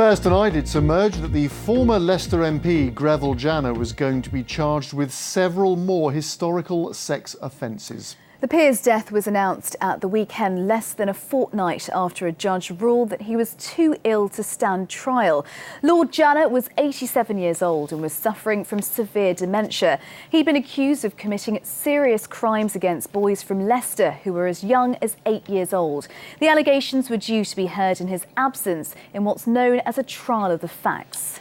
First tonight, it's emerged that the former Leicester MP, Greville Janner, was going to be charged with several more historical sex offences. The peer's death was announced at the weekend, less than a fortnight after a judge ruled that he was too ill to stand trial. Lord Janner was 87 years old and was suffering from severe dementia. He'd been accused of committing serious crimes against boys from Leicester who were as young as 8 years old. The allegations were due to be heard in his absence in what's known as a trial of the facts.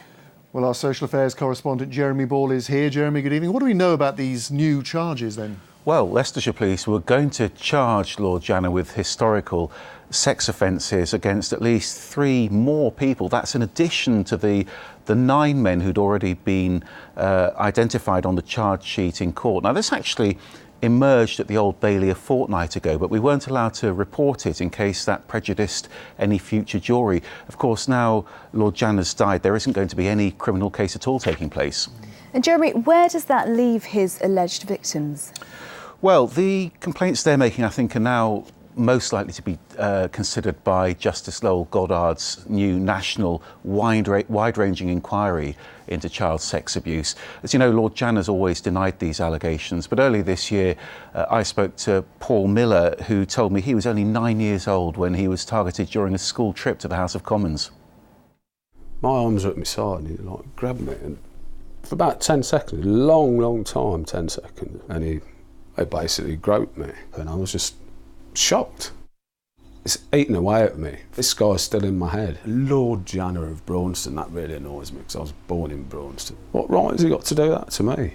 Well, our social affairs correspondent Jeremy Ball is here. Jeremy, good evening. What do we know about these new charges then? Well, Leicestershire Police were going to charge Lord Janner with historical sex offences against at least 3 more people. That's in addition to the 9 men who'd already been identified on the charge sheet in court. Now, this actually emerged at the Old Bailey a fortnight ago, but we weren't allowed to report it in case that prejudiced any future jury. Of course, now Lord Janner's died, there isn't going to be any criminal case at all taking place. And Jeremy, where does that leave his alleged victims? Well, the complaints they're making, I think, are now most likely to be considered by Justice Lowell Goddard's new national wide-ranging inquiry into child sex abuse. As you know, Lord Janner's always denied these allegations, but early this year I spoke to Paul Miller, who told me he was only 9 years old when he was targeted during a school trip to the House of Commons. My arms were at my side and he grabbed me, and for about 10 seconds, a long time, 10 seconds, and he basically groped me, and I was just shocked. It's eating away at me. This guy's still in my head. Lord Janner of Braunston, that really annoys me because I was born in Braunston. What right has he got to do that to me?